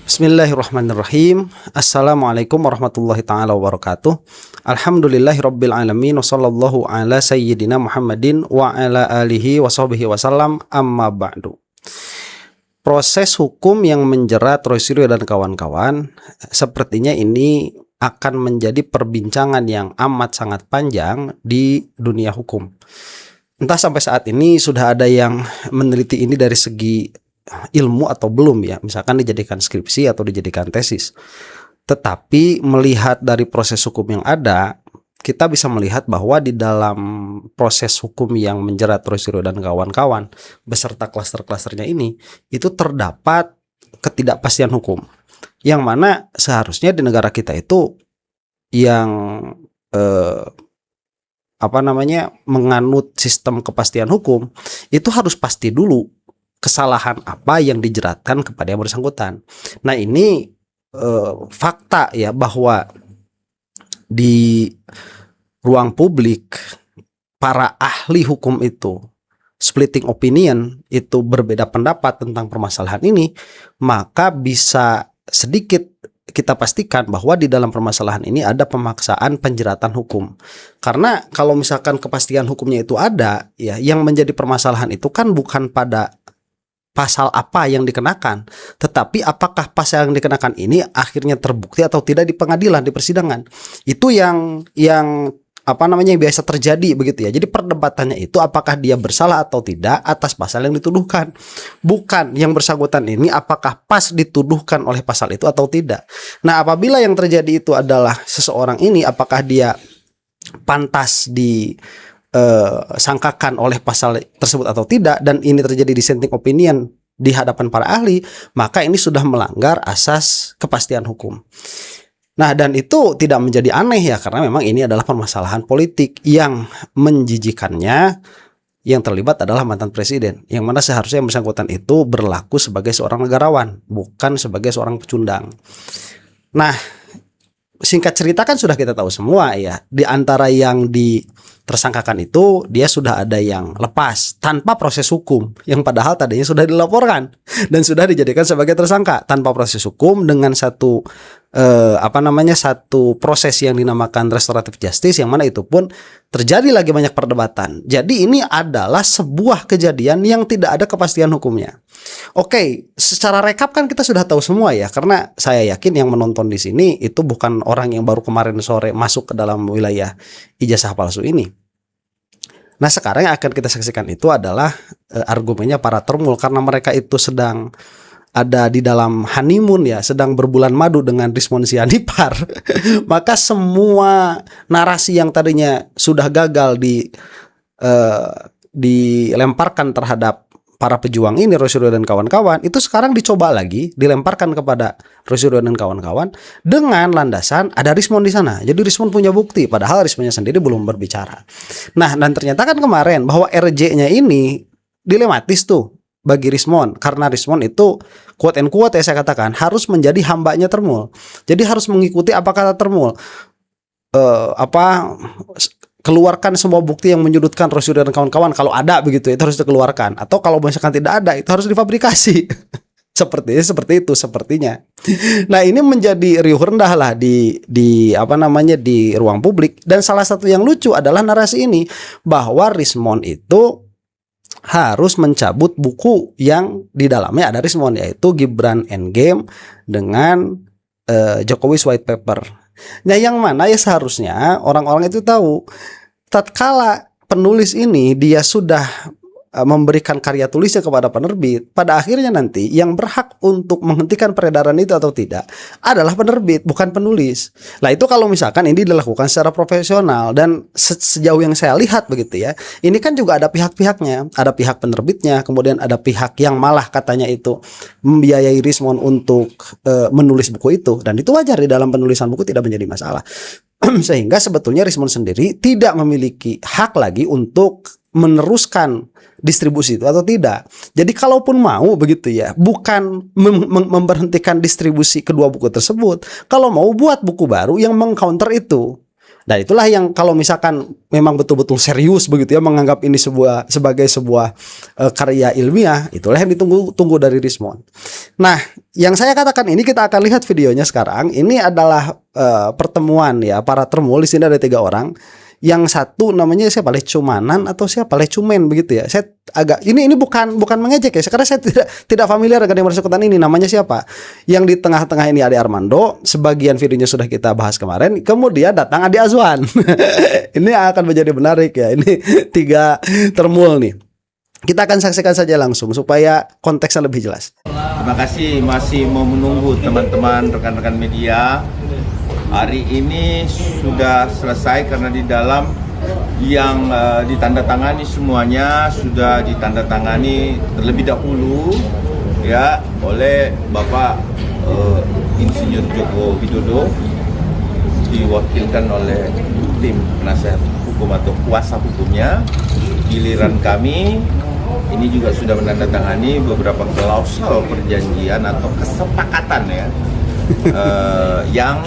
Bismillahirrahmanirrahim. Assalamualaikum warahmatullahi ta'ala wabarakatuh. Alhamdulillahirabbil alamin wa sallallahu ala sayyidina Muhammadin wa ala alihi wa sahbihi wasallam, amma ba'du. Proses hukum yang menjerat Roy Suryo dan kawan-kawan sepertinya ini akan menjadi perbincangan yang amat sangat panjang di dunia hukum. Entah sampai saat ini sudah ada yang meneliti ini dari segi ilmu atau belum ya, misalkan dijadikan skripsi atau dijadikan tesis. Tetapi melihat dari proses hukum yang ada, kita bisa melihat bahwa di dalam proses hukum yang menjerat Roy Suryo dan kawan-kawan beserta klaster-klasternya ini, itu terdapat ketidakpastian hukum, yang mana seharusnya di negara kita itu yang menganut sistem kepastian hukum itu harus pasti dulu kesalahan apa yang dijeratkan kepada yang bersangkutan. Nah ini fakta ya, bahwa di ruang publik para ahli hukum itu splitting opinion, itu berbeda pendapat tentang permasalahan ini, maka bisa sedikit kita pastikan bahwa di dalam permasalahan ini ada pemaksaan penjeratan hukum. Karena kalau misalkan kepastian hukumnya itu ada ya, yang menjadi permasalahan itu kan bukan pada pasal apa yang dikenakan, tetapi apakah pasal yang dikenakan ini akhirnya terbukti atau tidak di pengadilan, di persidangan. Itu yang biasa terjadi begitu ya. Jadi perdebatannya itu apakah dia bersalah atau tidak atas pasal yang dituduhkan, bukan yang bersangkutan ini apakah pas dituduhkan oleh pasal itu atau tidak. Nah, apabila yang terjadi itu adalah seseorang ini apakah dia pantas sangkakan oleh pasal tersebut atau tidak, dan ini terjadi dissenting opinion di hadapan para ahli, maka ini sudah melanggar asas kepastian hukum. Nah, dan itu tidak menjadi aneh ya, karena memang ini adalah permasalahan politik yang menjijikannya. Yang terlibat adalah mantan presiden, yang mana seharusnya yang bersangkutan itu berlaku sebagai seorang negarawan, bukan sebagai seorang pecundang. Nah, singkat cerita kan sudah kita tahu semua ya, di antara yang ditersangkakan itu dia sudah ada yang lepas tanpa proses hukum, yang padahal tadinya sudah dilaporkan dan sudah dijadikan sebagai tersangka tanpa proses hukum dengan satu satu proses yang dinamakan restoratif justice, yang mana itu pun terjadi lagi banyak perdebatan. Jadi ini adalah sebuah kejadian yang tidak ada kepastian hukumnya. Oke, secara rekap kan kita sudah tahu semua ya, karena saya yakin yang menonton di sini itu bukan orang yang baru kemarin sore masuk ke dalam wilayah ijazah palsu ini. Nah, sekarang yang akan kita saksikan itu adalah argumennya para termul, karena mereka itu sedang ada di dalam honeymoon ya, sedang berbulan madu dengan Rismon Sianipar. Maka semua narasi yang tadinya sudah gagal dilemparkan terhadap para pejuang ini, Roy Suryo dan kawan-kawan, itu sekarang dicoba lagi dilemparkan kepada Roy Suryo dan kawan-kawan dengan landasan ada Rismon di sana. Jadi Rismon punya bukti, padahal Rismonnya sendiri belum berbicara. Nah, dan ternyata kan kemarin bahwa RJ-nya ini dilematis tuh bagi Rismon, karena Rismon itu quote and quote ya saya katakan harus menjadi hambanya termul. Jadi harus mengikuti apa kata termul. Keluarkan semua bukti yang menyudutkan Roy Suryo dan kawan-kawan, kalau ada begitu itu harus dikeluarkan, atau kalau misalkan tidak ada itu harus difabrikasi. seperti itu sepertinya. Nah, ini menjadi riuh rendah lah di ruang publik, dan salah satu yang lucu adalah narasi ini bahwa Rismon itu harus mencabut buku yang di dalamnya ada Rismon, yaitu Gibran Endgame dengan Jokowi's White Paper. Nah, yang mana ya seharusnya orang-orang itu tahu, tatkala penulis ini dia sudah memberikan karya tulisnya kepada penerbit, pada akhirnya nanti yang berhak untuk menghentikan peredaran itu atau tidak adalah penerbit, bukan penulis. Nah, itu kalau misalkan ini dilakukan secara profesional, dan sejauh yang saya lihat begitu ya, ini kan juga ada pihak-pihaknya, ada pihak penerbitnya, kemudian ada pihak yang malah katanya itu membiayai Rismon untuk menulis buku itu, dan itu wajar di dalam penulisan buku, tidak menjadi masalah. Sehingga sebetulnya Rismon sendiri tidak memiliki hak lagi untuk meneruskan distribusi itu atau tidak. Jadi kalaupun mau begitu ya, bukan memberhentikan distribusi kedua buku tersebut. Kalau mau buat buku baru yang mengcounter itu. Dan itulah yang kalau misalkan memang betul-betul serius begitu ya menganggap ini sebagai sebuah karya ilmiah, itulah yang ditunggu dari Rismond. Nah, yang saya katakan ini kita akan lihat videonya sekarang. Ini adalah pertemuan ya para termul. Di sini ada 3 orang. Yang satu namanya siapa? Lecumanan atau siapa? Lecumen begitu ya. Saya agak ini bukan mengejek ya. Karena saya tidak familiar dengan yang bersangkutan ini. Namanya siapa? Yang di tengah-tengah ini Ade Armando. Sebagian videonya sudah kita bahas kemarin. Kemudian datang Ade Azwan. Ini akan menjadi menarik ya. Ini 3 termul nih. Kita akan saksikan saja langsung supaya konteksnya lebih jelas. Terima kasih masih mau menunggu teman-teman rekan-rekan media. Hari ini sudah selesai karena di dalam yang ditandatangani semuanya sudah ditandatangani terlebih dahulu ya oleh Bapak Insinyur Joko Widodo, diwakilkan oleh tim penasihat hukum atau kuasa hukumnya. Giliran kami ini juga sudah menandatangani beberapa klausul perjanjian atau kesepakatan ya yang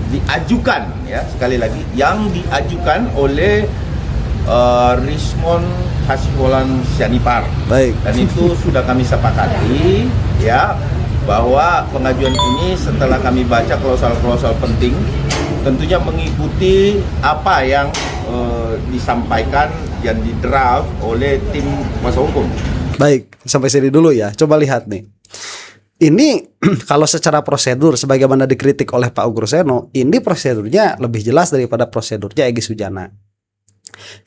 diajukan ya, sekali lagi yang diajukan oleh Rismond Hasiholaun Sianipar. Baik. Dan itu sudah kami sepakati ya bahwa pengajuan ini setelah kami baca klausul-klausul penting tentunya mengikuti apa yang disampaikan dan di draft oleh tim kuasa hukum. Baik, sampai sini dulu ya. Coba lihat nih. Ini kalau secara prosedur sebagaimana dikritik oleh Pak Ugur Seno, ini prosedurnya lebih jelas daripada prosedurnya Egy Sujana.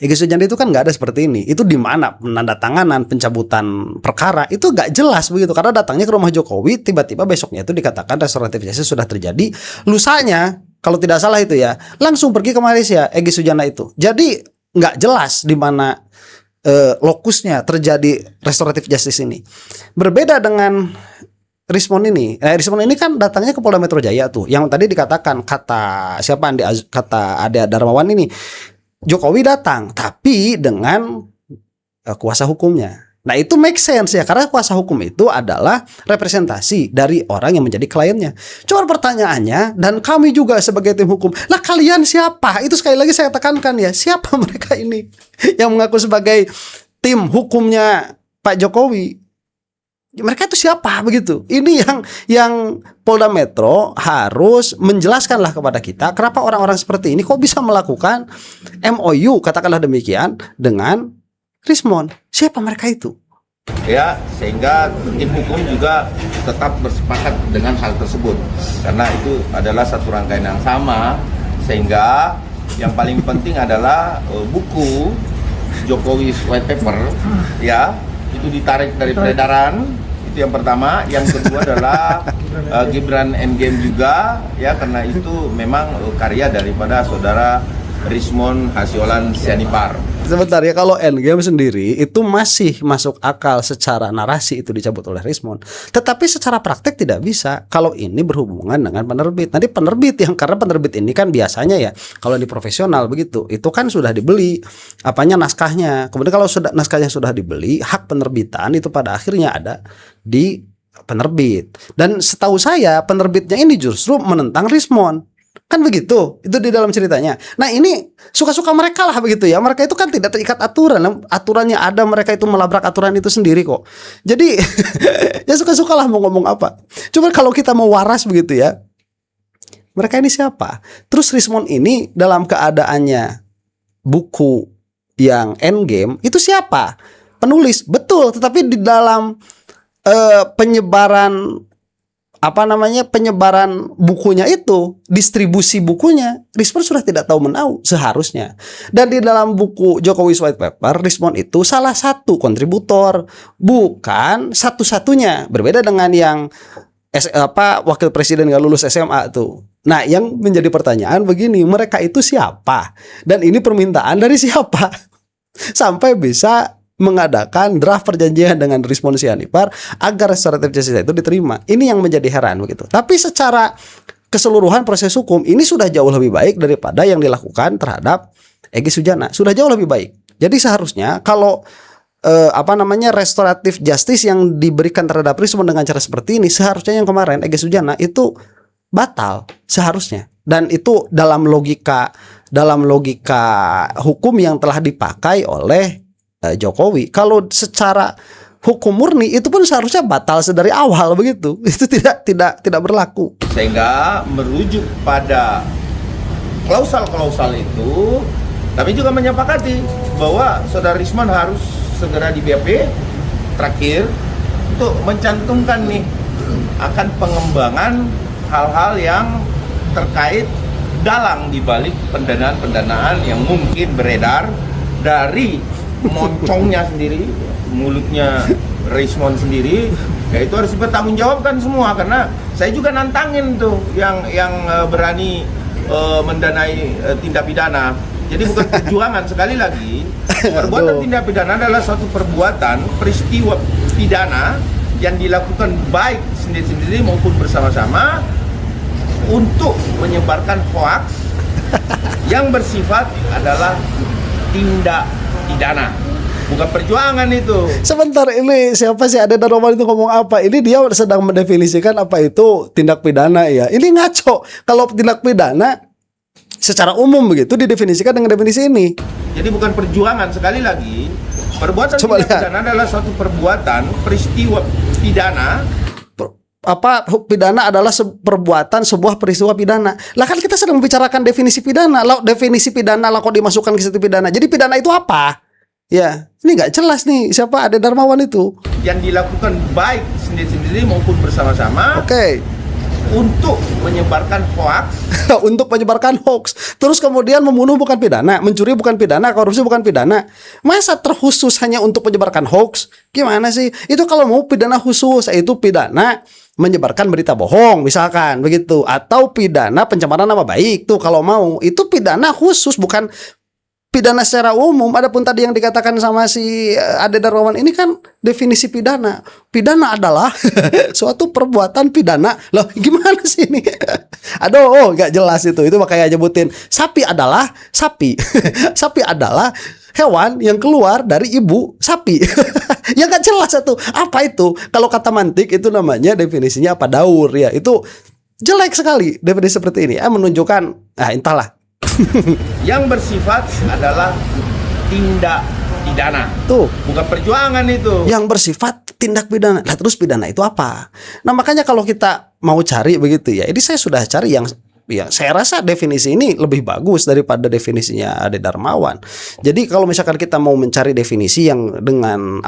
Egy Sujana itu kan nggak ada seperti ini. Itu di mana penandatanganan pencabutan perkara itu nggak jelas begitu, karena datangnya ke rumah Jokowi tiba-tiba besoknya itu dikatakan restoratif justice sudah terjadi. Lusanya kalau tidak salah itu ya langsung pergi ke Malaysia Egy Sujana itu. Jadi nggak jelas di mana lokusnya terjadi restoratif justice ini. Berbeda dengan Rismond ini. Rismond ini kan datangnya ke Polda Metro Jaya tuh. Yang tadi dikatakan kata Ade Darmawan ini, Jokowi datang tapi dengan kuasa hukumnya. Nah, itu make sense ya, karena kuasa hukum itu adalah representasi dari orang yang menjadi kliennya. Cuma pertanyaannya, dan kami juga sebagai tim hukum, lah kalian siapa? Itu sekali lagi saya tekankan ya, siapa mereka ini yang mengaku sebagai tim hukumnya Pak Jokowi? Mereka itu siapa begitu? Ini yang Polda Metro harus menjelaskanlah kepada kita kenapa orang-orang seperti ini kok bisa melakukan MOU katakanlah demikian dengan Rismond. Siapa mereka itu? Ya, sehingga tim hukum juga tetap bersepakat dengan hal tersebut karena itu adalah satu rangkaian yang sama, sehingga yang paling penting adalah buku Jokowi's White Paper ya itu ditarik dari peredaran. Itu yang pertama. Yang kedua adalah Gibran Endgame juga ya, karena itu memang karya daripada saudara Rismond Hasiholaun Sianipar. Sebentar ya, kalau Endgame sendiri itu masih masuk akal secara narasi itu dicabut oleh Rismond. Tetapi secara praktek tidak bisa kalau ini berhubungan dengan penerbit. Nanti penerbit karena penerbit ini kan biasanya ya kalau di profesional begitu, itu kan sudah dibeli naskahnya. Kemudian kalau naskahnya sudah dibeli, hak penerbitan itu pada akhirnya ada di penerbit. Dan setahu saya penerbitnya ini justru menentang Rismond. Kan begitu, itu di dalam ceritanya. Nah, ini suka-suka mereka lah begitu ya. Mereka itu kan tidak terikat aturan. Aturannya ada, mereka itu melabrak aturan itu sendiri kok. Jadi ya suka-sukalah mau ngomong apa. Cuma kalau kita mau waras begitu ya, mereka ini siapa? Terus Rismond ini dalam keadaannya buku yang Endgame itu siapa? Penulis, betul. Tetapi di dalam penyebaran bukunya itu, distribusi bukunya, Rismond sudah tidak tahu menahu seharusnya. Dan di dalam buku Jokowi's White Paper, Rismond itu salah satu kontributor, bukan satu-satunya. Berbeda dengan yang wakil presiden gak lulus SMA tuh. Nah, yang menjadi pertanyaan begini, mereka itu siapa? Dan ini permintaan dari siapa? Sampai bisa mengadakan draft perjanjian dengan Rismond Sianipar agar restoratif justice itu diterima. Ini yang menjadi heran begitu. Tapi secara keseluruhan proses hukum ini sudah jauh lebih baik daripada yang dilakukan terhadap Egy Sujana. Sudah jauh lebih baik. Jadi seharusnya kalau restoratif justice yang diberikan terhadap Rismond dengan cara seperti ini, seharusnya yang kemarin Egy Sujana itu batal seharusnya. Dan itu dalam logika dalam logika hukum yang telah dipakai oleh Jokowi. Kalau secara hukum murni itu pun seharusnya batal sedari awal begitu. Itu tidak berlaku. Sehingga merujuk pada klausal-klausal itu, kami juga menyepakati bahwa Saudara Risman harus segera di BAP terakhir untuk mencantumkan nih akan pengembangan hal-hal yang terkait dalang dibalik pendanaan-pendanaan yang mungkin beredar dari moncongnya sendiri, mulutnya Rismon sendiri, ya itu harus dipertanggungjawabkan semua. Karena saya juga nantangin tuh yang berani mendanai tindak pidana. Jadi bukan perjuangan, sekali lagi perbuatan tindak pidana adalah suatu perbuatan peristiwa pidana yang dilakukan baik sendiri-sendiri maupun bersama-sama untuk menyebarkan hoaks yang bersifat adalah tindak pidana, bukan perjuangan itu. Sebentar, ini siapa sih ada Darmawan itu ngomong apa? Ini dia sedang mendefinisikan apa itu tindak pidana ya. Ini ngaco. Kalau tindak pidana secara umum begitu didefinisikan dengan definisi ini. Jadi bukan perjuangan, sekali lagi perbuatan tindak pidana adalah suatu perbuatan peristiwa pidana. Pidana adalah perbuatan sebuah peristiwa pidana. Lah kan kita sedang membicarakan definisi pidana. Lah definisi pidana lah kok dimasukkan ke situ pidana. Jadi pidana itu apa? Ya, ini nggak jelas nih siapa ada Darmawan itu. Yang dilakukan baik sendiri-sendiri maupun bersama-sama. Oke. Untuk menyebarkan hoaks. Untuk menyebarkan hoax. Terus kemudian membunuh bukan pidana, mencuri bukan pidana, korupsi bukan pidana. Masa terkhusus hanya untuk menyebarkan hoax? Gimana sih? Itu kalau mau pidana khusus, itu pidana menyebarkan berita bohong misalkan begitu, atau pidana pencemaran nama baik tuh kalau mau. Itu pidana khusus, bukan pidana secara umum. Adapun tadi yang dikatakan sama si Ade Darmawan ini kan definisi pidana. Pidana adalah suatu perbuatan pidana. Loh, gimana sih ini? Aduh, gak jelas itu. Itu makanya nyebutin sapi adalah sapi. Sapi adalah hewan yang keluar dari ibu sapi. Ya gak jelas itu. Apa itu? Kalau kata mantik itu namanya definisinya apa? Daur ya. Itu jelek sekali definisi seperti ini. Menunjukkan entahlah. Yang bersifat adalah tindak pidana. Tuh, bukan perjuangan itu. Yang bersifat tindak pidana. Lah terus pidana itu apa? Nah, makanya kalau kita mau cari begitu ya. Ini saya sudah cari yang saya rasa definisi ini lebih bagus daripada definisinya Ade Darmawan. Jadi kalau misalkan kita mau mencari definisi yang dengan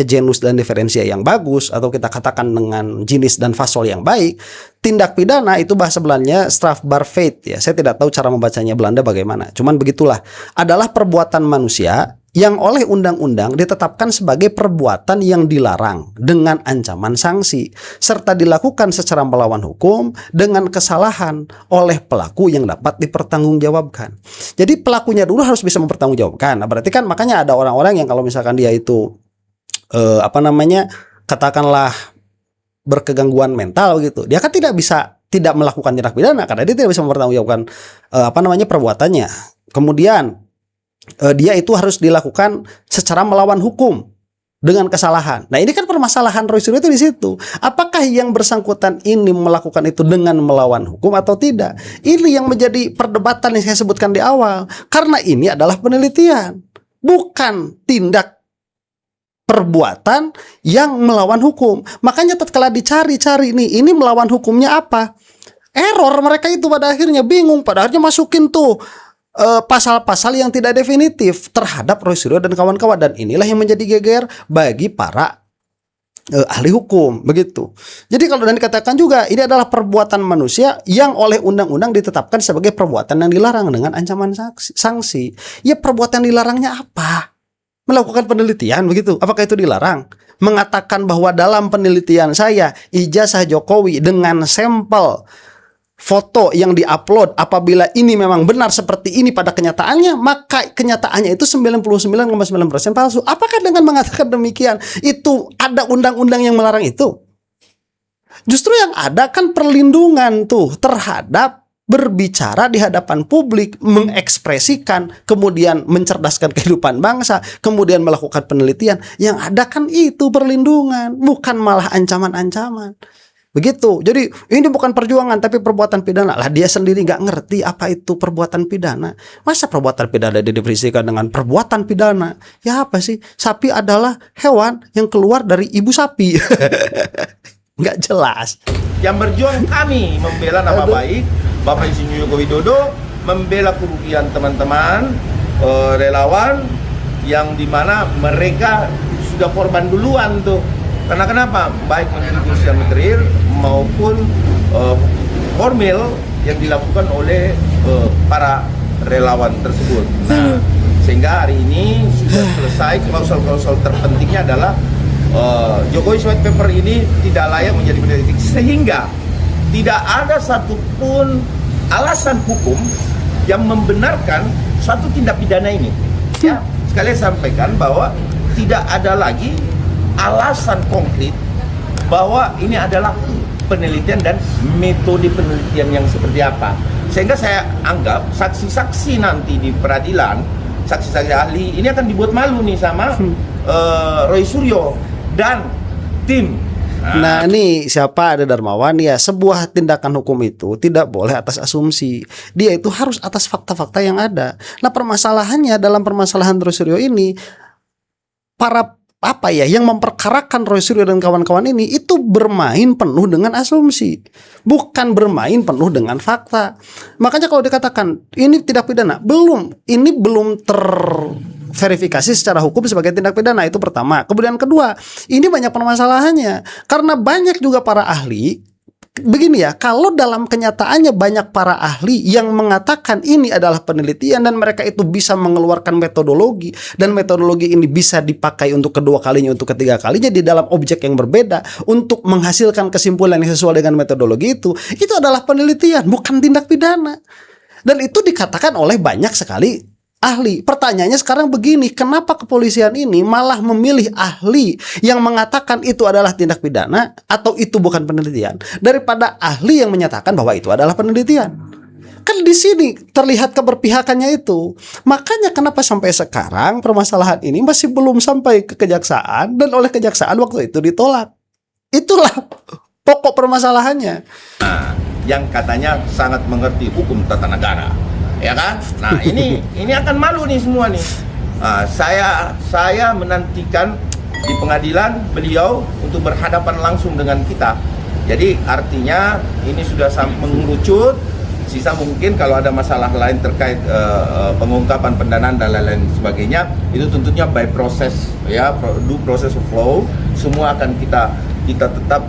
genus dan diferensia yang bagus, atau kita katakan dengan jenis dan fasol yang baik, tindak pidana itu bahasa Belandanya strafbaarheid ya. Saya tidak tahu cara membacanya Belanda bagaimana. Cuman begitulah. Adalah perbuatan manusia yang oleh undang-undang ditetapkan sebagai perbuatan yang dilarang dengan ancaman sanksi, serta dilakukan secara melawan hukum dengan kesalahan oleh pelaku yang dapat dipertanggungjawabkan. Jadi pelakunya dulu harus bisa mempertanggungjawabkan. Nah, berarti kan makanya ada orang-orang yang kalau misalkan dia itu katakanlah berkegangguan mental gitu, dia kan tidak melakukan tindak pidana karena dia tidak bisa mempertanggungjawabkan perbuatannya. Kemudian dia itu harus dilakukan secara melawan hukum dengan kesalahan. Nah, ini kan permasalahan Roy Suryo itu di situ. Apakah yang bersangkutan ini melakukan itu dengan melawan hukum atau tidak? Ini yang menjadi perdebatan yang saya sebutkan di awal. Karena ini adalah penelitian, bukan tindak perbuatan yang melawan hukum. Makanya tatkala dicari-cari ini melawan hukumnya apa? Error mereka itu pada akhirnya bingung, pada akhirnya masukin tuh pasal-pasal yang tidak definitif terhadap Roy Suryo dan kawan-kawan, dan inilah yang menjadi geger bagi para ahli hukum begitu. Jadi kalau dan dikatakan juga ini adalah perbuatan manusia yang oleh undang-undang ditetapkan sebagai perbuatan yang dilarang dengan ancaman sanksi. Ya, perbuatan dilarangnya apa? Melakukan penelitian begitu. Apakah itu dilarang? Mengatakan bahwa dalam penelitian saya ijazah Jokowi dengan sampel foto yang diupload, apabila ini memang benar seperti ini pada kenyataannya, maka kenyataannya itu 99,9% palsu. Apakah dengan mengatakan demikian itu ada undang-undang yang melarang itu? Justru yang ada kan perlindungan tuh terhadap berbicara di hadapan publik, mengekspresikan, kemudian mencerdaskan kehidupan bangsa, kemudian melakukan penelitian. Yang ada kan itu perlindungan, bukan malah ancaman-ancaman. Begitu. Jadi ini bukan perjuangan tapi perbuatan pidana. Lah dia sendiri nggak ngerti apa itu perbuatan pidana. Masa perbuatan pidana didefinisikan dengan perbuatan pidana? Ya apa sih? Sapi adalah hewan yang keluar dari ibu sapi. Nggak jelas. Yang berjuang kami membela nama baik Bapak Insinyur Joko Widodo, membela kerugian teman-teman relawan yang dimana mereka sudah korban duluan tuh. Karena kenapa? Baik menteri sosial material maupun formil yang dilakukan oleh para relawan tersebut. Nah, sehingga hari ini sudah selesai. Klausul-klausul terpentingnya adalah Jokowi White Paper ini tidak layak menjadi peneliti, sehingga tidak ada satupun alasan hukum yang membenarkan suatu tindak pidana ini. Ya, sekali sampaikan bahwa tidak ada lagi alasan konkret bahwa ini adalah penelitian dan metode penelitian yang seperti apa. Sehingga saya anggap saksi-saksi nanti di peradilan, saksi-saksi ahli ini akan dibuat malu nih sama Roy Suryo dan tim. Nah ini siapa ada Darmawan ya, sebuah tindakan hukum itu tidak boleh atas asumsi. Dia itu harus atas fakta-fakta yang ada. Nah permasalahannya dalam permasalahan Roy Suryo ini, para yang memperkarakan Roy Suryo dan kawan-kawan ini itu bermain penuh dengan asumsi, bukan bermain penuh dengan fakta. Makanya kalau dikatakan ini tidak pidana, ini belum terverifikasi secara hukum sebagai tindak pidana, itu pertama. Kemudian kedua, ini banyak permasalahannya karena banyak juga para ahli. Begini ya, kalau dalam kenyataannya banyak para ahli yang mengatakan ini adalah penelitian dan mereka itu bisa mengeluarkan metodologi, dan metodologi ini bisa dipakai untuk kedua kalinya, untuk ketiga kalinya di dalam objek yang berbeda untuk menghasilkan kesimpulan yang sesuai dengan metodologi itu adalah penelitian, bukan tindak pidana. Dan itu dikatakan oleh banyak sekali ahli. Pertanyaannya sekarang begini, kenapa kepolisian ini malah memilih ahli yang mengatakan itu adalah tindak pidana atau itu bukan penelitian daripada ahli yang menyatakan bahwa itu adalah penelitian? Kan di sini terlihat keberpihakannya itu. Makanya kenapa sampai sekarang permasalahan ini masih belum sampai ke kejaksaan dan oleh kejaksaan waktu itu ditolak. Itulah pokok permasalahannya. Nah, yang katanya sangat mengerti hukum tata negara. Ya kan? Nah ini akan malu nih semua nih. Nah, saya menantikan di pengadilan beliau untuk berhadapan langsung dengan kita. Jadi artinya ini sudah mengerucut. Sisa mungkin kalau ada masalah lain terkait pengungkapan pendanaan dan lain-lain sebagainya, itu tentunya by proses ya, due process of law. Semua akan kita tetap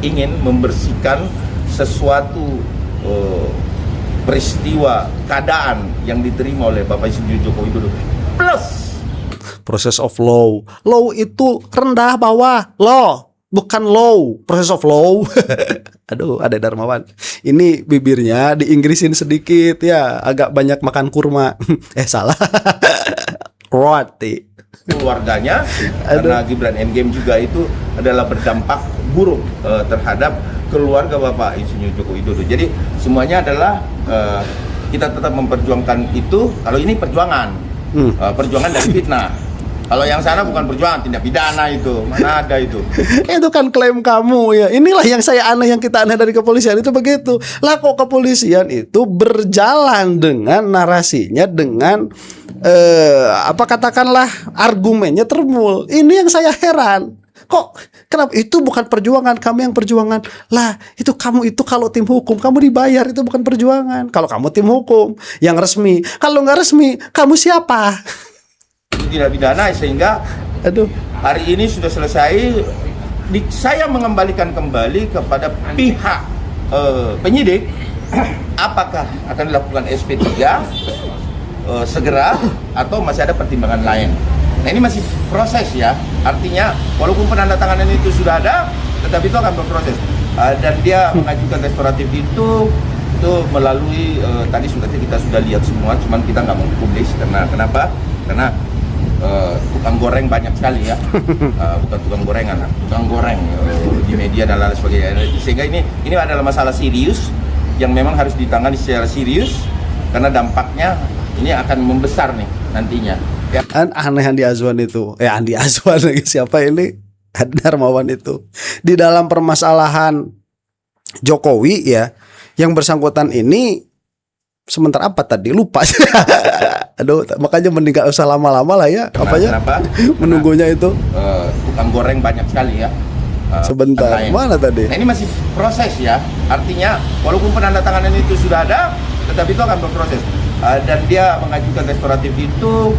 ingin membersihkan sesuatu peristiwa keadaan yang diterima oleh Bapak Insinyur Joko Widodo plus process of law. Law itu rendah bawah, law bukan law, process of law. Aduh, ada Darmawan. Ini bibirnya diinggrisin sedikit ya, agak banyak makan kurma. Salah. Roti. Keluarganya karena Gibran Endgame juga itu adalah berdampak buruk terhadap keluarga Bapak Insinyur Joko Widodo. Jadi semuanya adalah kita tetap memperjuangkan itu. Kalau ini perjuangan, perjuangan dari fitnah. Kalau yang sana bukan perjuangan, tindak pidana itu. Mana ada itu? Itu kan klaim kamu ya. Inilah yang saya aneh, yang kita aneh dari kepolisian itu begitu. Lah kok kepolisian itu berjalan dengan narasinya, dengan katakanlah argumennya termul. Ini yang saya heran. Kok kenapa itu bukan perjuangan, kami yang perjuangan? Lah itu kamu itu kalau tim hukum kamu dibayar, itu bukan perjuangan. Kalau kamu tim hukum yang resmi, kalau nggak resmi kamu siapa? Itu tidak pidana, sehingga hari ini sudah selesai. Saya mengembalikan kembali kepada pihak penyidik apakah akan dilakukan SP3 segera atau masih ada pertimbangan lain. Nah ini masih proses ya, artinya walaupun penandatanganan itu sudah ada, tetapi itu akan berproses. Dan dia mengajukan restoratif itu melalui tadi kita sudah lihat semua, cuman kita nggak mau publish karena kenapa? Karena tukang goreng banyak sekali ya, bukan tukang gorengan, tukang goreng di media dan lain sebagainya. Sehingga ini adalah masalah serius yang memang harus ditangani secara serius karena dampaknya ini akan membesar nih nantinya. Ya. Aneh Andi Azwan itu, Andi Azwan lagi siapa ini? Adi Darmawan itu di dalam permasalahan Jokowi ya, yang bersangkutan ini sebentar apa tadi lupa. Aduh, makanya mending gak usah lama-lama lah ya. Apanya? Kenapa? Menunggunya itu. Tukang goreng banyak sekali ya. Sebentar, lain. mana tadi? Nah, ini masih proses ya. Artinya walaupun penandatanganan itu sudah ada, tetapi itu akan berproses. Dan dia mengajukan restoratif itu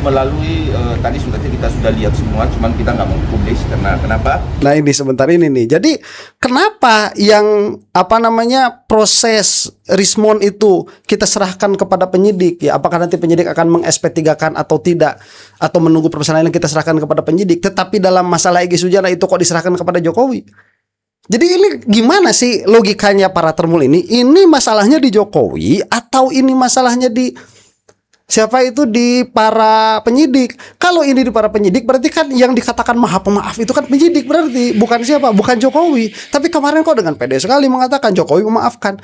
melalui tadi kita sudah lihat semua, cuman kita nggak mau publish karena kenapa? Nah ini sebentar ini nih. Jadi kenapa yang proses Rismon itu kita serahkan kepada penyidik ya? Apakah nanti penyidik akan meng-SP3-kan atau tidak? Atau menunggu permasalahan yang kita serahkan kepada penyidik? Tetapi dalam masalah Egy Sujana itu kok diserahkan kepada Jokowi? Jadi ini gimana sih logikanya para termul ini? Ini masalahnya di Jokowi atau ini masalahnya di siapa itu, di para penyidik? Kalau ini di para penyidik berarti kan yang dikatakan maha pemaaf itu kan penyidik, berarti bukan siapa, bukan Jokowi. Tapi kemarin kok dengan pede sekali mengatakan Jokowi memaafkan.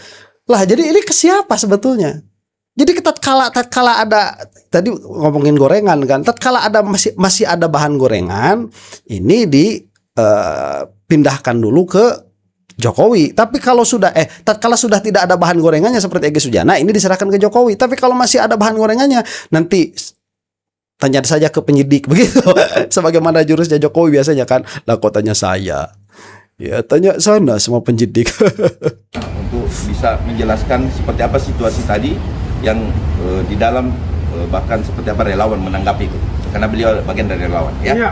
Lah jadi ini ke siapa sebetulnya? Jadi tatkala ada tadi ngomongin gorengan kan, tatkala ada masih ada bahan gorengan, ini dipindahkan dulu ke Jokowi. Tapi kalau tatkala sudah tidak ada bahan gorengannya seperti Egy Sujana, ini diserahkan ke Jokowi. Tapi kalau masih ada bahan gorengannya, nanti tanya saja ke penyidik begitu. Sebagaimana jurusnya Jokowi biasanya kan. Lah kok tanya saya? Ya tanya sana semua penyidik. Untuk bisa menjelaskan seperti apa situasi tadi yang di dalam bahkan seperti apa relawan menanggapi itu. Karena beliau bagian dari relawan ya. Iya,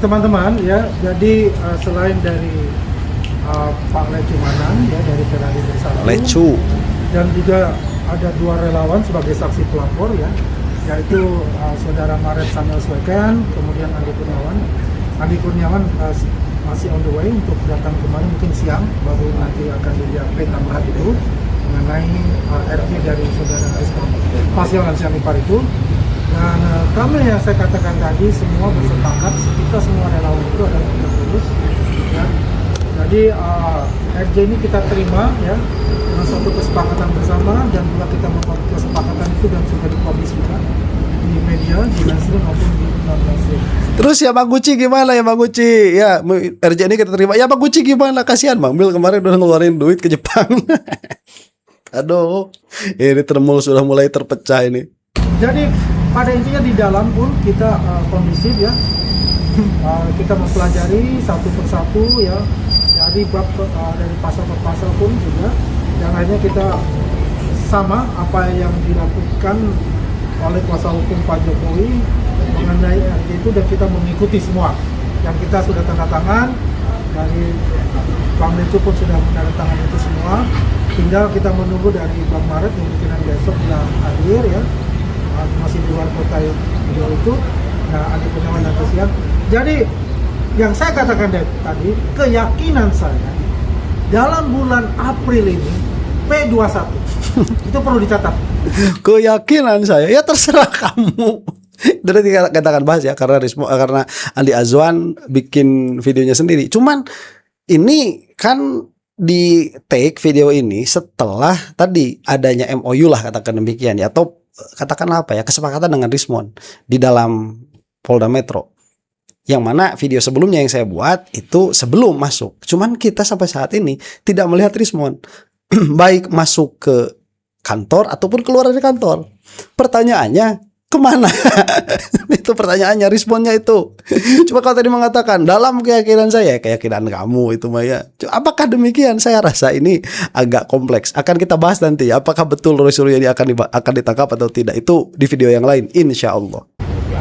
teman-teman ya. Jadi selain dari Pak Lecu Manan ya dari Ferrari Bersatu, Lecu, dan juga ada 2 relawan sebagai saksi pelapor ya, yaitu saudara Maret Samuel Swekan, kemudian Andi Kurniawan. Andi Kurniawan masih on the way untuk datang kemarin, mungkin siang baru nanti akan dilihat tambahan itu mengenai RT dari saudara Pasien Lansian Ipar itu. Dan kami yang saya katakan tadi semua bersepakat, kita semua relawan itu adalah lurus ya. Jadi RJ ini kita terima ya dengan suatu kesepakatan bersama, dan juga kita membuat kesepakatan itu dan sudah dipublish juga di media, di mainstream maupun di non-mainstream. terus ya Bang Guci gimana ya Bang Guci? Ya RJ ini kita terima. Ya Bang Guci gimana? Kasihan Bang Mil kemarin udah ngeluarin duit ke Jepang. Aduh, ini termul sudah mulai terpecah ini. Jadi pada intinya di dalam pun kita kondisif ya. Kita mempelajari satu persatu ya, dari bab dari pasal per pasal pun juga, dan akhirnya kita sama apa yang dilakukan oleh kuasa hukum Pak Jokowi mengenai RJ itu, dan kita mengikuti semua yang kita sudah tanda tangan. Dari Bang Lecu pun sudah menandatangani itu semua, tinggal kita menunggu dari Bang Maret yang mungkin besok sudah hadir ya, masih di luar kota itu. Nah, ada penyamaan nanti siang. Jadi yang saya katakan tadi, keyakinan saya dalam bulan April ini P21 itu perlu dicatat. Keyakinan saya ya terserah kamu. Dari katakan bahas ya, karena Andi Azwan bikin videonya sendiri. Cuman ini kan di take video ini setelah tadi adanya MOU lah, katakan demikian ya, atau katakanlah apa ya, kesepakatan dengan Rismon di dalam Polda Metro. Yang mana video sebelumnya yang saya buat itu sebelum masuk. Cuman kita sampai saat ini tidak melihat Rismon baik masuk ke kantor ataupun keluar dari kantor. Pertanyaannya kemana? Itu pertanyaannya, Rismonnya itu. Cuma kalau tadi mengatakan dalam keyakinan saya, keyakinan kamu itu Maya. Apakah demikian? Saya rasa ini agak kompleks. Akan kita bahas nanti. Apakah betul Roy Suryo ini akan ditangkap atau tidak? Itu di video yang lain, insya Allah.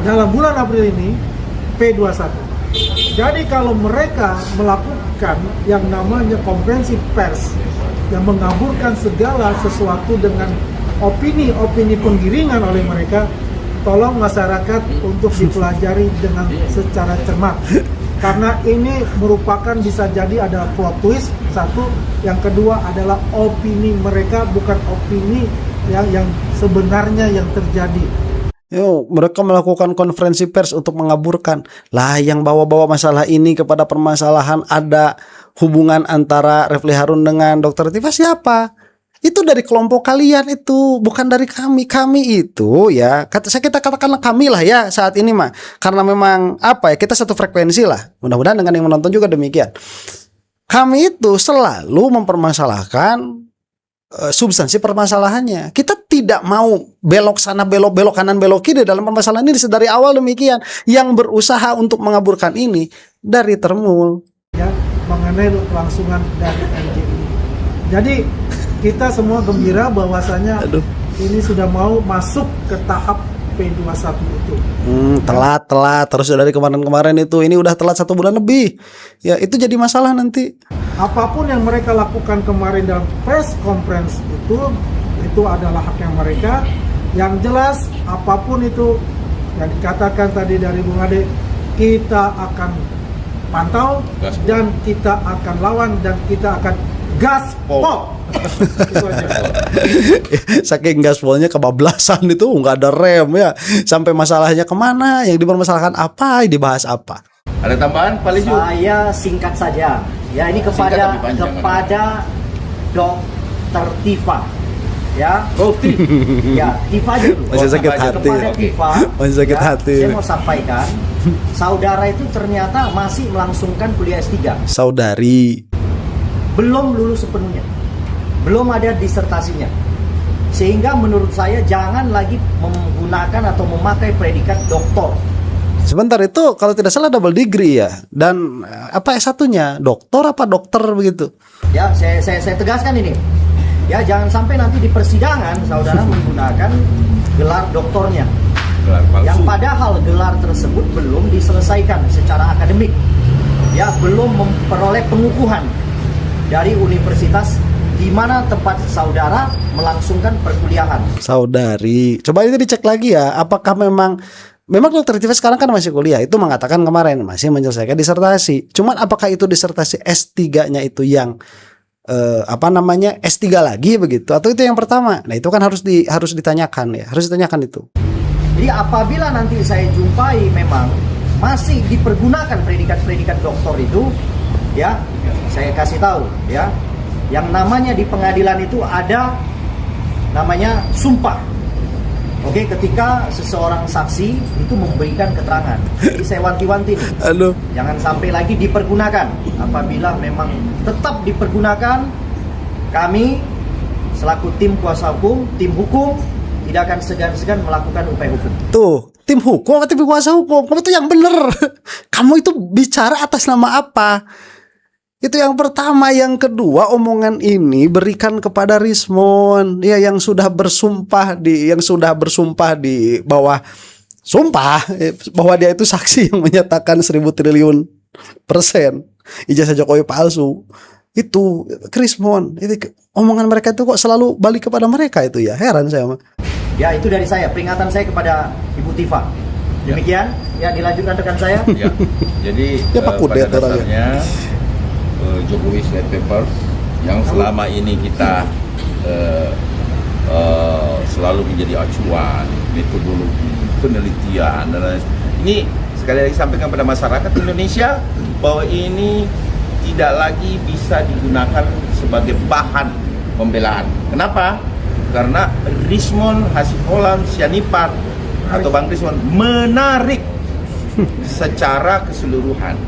Dalam bulan April ini P21. Jadi kalau mereka melakukan yang namanya konferensi pers yang mengaburkan segala sesuatu dengan opini-opini penggiringan oleh mereka, tolong masyarakat untuk dipelajari dengan secara cermat. Karena ini merupakan bisa jadi ada plot twist, satu. Yang kedua adalah opini mereka, bukan opini yang sebenarnya yang terjadi. Mereka melakukan konferensi pers untuk mengaburkan. Lah yang bawa-bawa masalah ini kepada permasalahan ada hubungan antara Refli Harun dengan Dr. Tifa siapa? Itu dari kelompok kalian itu, bukan dari kami. Kami itu ya, kita katakanlah kami lah ya saat ini mah. Karena memang apa ya, kita satu frekuensi lah. Mudah-mudahan dengan yang menonton juga demikian. Kami itu selalu mempermasalahkan substansi permasalahannya. Kita tidak mau belok sana, belok kanan, belok kiri dalam permasalahan ini dari awal demikian. Yang berusaha untuk mengaburkan ini dari Termul. Ya, mengenai kelangsungan dari MJ ini. Jadi kita semua gembira bahwasanya ini sudah mau masuk ke tahap P21 itu. Telat terus dari kemarin itu, ini udah telat 1 bulan lebih. Ya itu jadi masalah nanti. Apapun yang mereka lakukan kemarin dalam press conference itu adalah haknya mereka. Yang jelas apapun itu yang dikatakan tadi dari Bung Ade, kita akan pantau dan kita akan lawan dan kita akan gaspol. Itu aja. Saking gaspolnya kebablasan itu nggak ada rem ya. Sampai masalahnya kemana, yang dipermasalahkan apa, dibahas apa. Ada tambahan Pak Liju? Saya singkat saja. Ya ini kepada Dokter Tifa. Ya. Oh, Ya, Tifa dulu. Masih sakit hati. Kepada Tifa. Masih sakit ya, hati. Saya mau sampaikan, saudara itu ternyata masih melangsungkan kuliah S3. Saudari. Belum lulus sepenuhnya. Belum ada disertasinya. Sehingga menurut saya jangan lagi menggunakan atau memakai predikat doktor. Sebentar, itu kalau tidak salah double degree ya. Dan apa S1-nya? Doktor apa dokter begitu? Ya, saya tegaskan ini. Ya, jangan sampai nanti di persidangan saudara menggunakan gelar doktornya. Gelar palsu. Yang padahal gelar tersebut belum diselesaikan secara akademik. Ya, belum memperoleh pengukuhan dari universitas di mana tempat saudara melangsungkan perkuliahan. Saudari. Coba itu dicek lagi ya. Apakah memang Dokter Tifa sekarang kan masih kuliah. Itu mengatakan kemarin masih menyelesaikan disertasi. Cuman apakah itu disertasi S3-nya itu yang S3 lagi begitu, atau itu yang pertama? Nah, itu kan harus ditanyakan ya. Harus ditanyakan itu. Jadi apabila nanti saya jumpai memang masih dipergunakan predikat-predikat doktor itu, ya, saya kasih tahu ya. Yang namanya di pengadilan itu ada namanya sumpah. Oke, ketika seseorang saksi itu memberikan keterangan. Jadi saya wanti-wanti nih. Aduh. Jangan sampai lagi dipergunakan. Apabila memang tetap dipergunakan, kami selaku tim kuasa hukum, tim hukum tidak akan segan-segan melakukan upaya hukum. Tuh, tim hukum atau tim kuasa hukum? Kamu tuh yang bener. Kamu itu bicara atas nama apa? Itu yang pertama. Yang kedua, omongan ini berikan kepada Rismon ya, yang sudah bersumpah di bawah sumpah bahwa dia itu saksi yang menyatakan 1.000 triliun % ijazah Jokowi palsu. Itu Rismon. Itu omongan mereka itu kok selalu balik kepada mereka itu ya. Heran saya mah. Ya, itu dari saya, peringatan saya kepada Ibu Tifa. Demikian, ya dilanjutkan rekan saya. Ya. Jadi Ya, Pak pada Kudet dasarnya Jokowi White Papers yang selama ini kita selalu menjadi acuan, metodologi, penelitian dan lain. Ini sekali lagi sampaikan pada masyarakat Indonesia bahwa ini tidak lagi bisa digunakan sebagai bahan pembelaan. Kenapa? Karena Rismon Hasifullah Syarifat atau Bang Rismon menarik secara keseluruhan.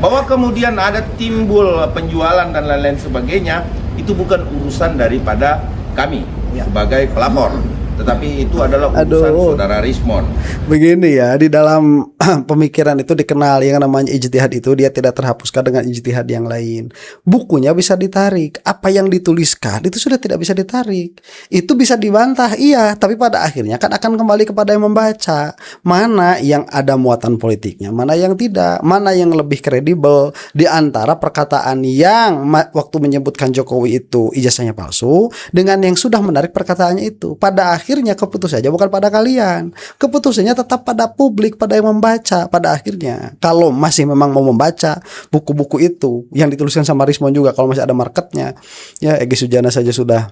Bahwa kemudian ada timbul penjualan dan lain-lain sebagainya, itu bukan urusan daripada kami sebagai pelapor, tetapi itu adalah urusan saudara Rismon. Begini ya, di dalam pemikiran itu dikenal yang namanya ijtihad itu dia tidak terhapuskan dengan ijtihad yang lain. Bukunya bisa ditarik, apa yang dituliskan itu sudah tidak bisa ditarik. Itu bisa dibantah, iya, tapi pada akhirnya kan akan kembali kepada yang membaca. Mana yang ada muatan politiknya, mana yang tidak, mana yang lebih kredibel di antara perkataan yang waktu menyebutkan Jokowi itu ijazahnya palsu dengan yang sudah menarik perkataannya itu. Pada akhirnya keputusannya bukan pada kalian, keputusannya tetap pada publik, pada yang membaca. Pada akhirnya kalau masih memang mau membaca buku-buku itu yang dituliskan sama Rismon juga, kalau masih ada marketnya, ya Egy Sujana saja sudah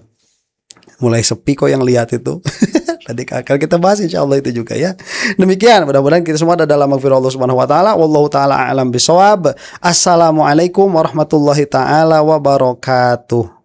mulai sepi kok yang lihat itu. Nanti akan kita bahas insyaallah itu juga ya. Demikian, mudah-mudahan kita semua ada dalam maghfirah Allah Subhanahu wa taala. Wallahu taala a'lam bishawab. Assalamualaikum warahmatullahi taala wabarakatuh.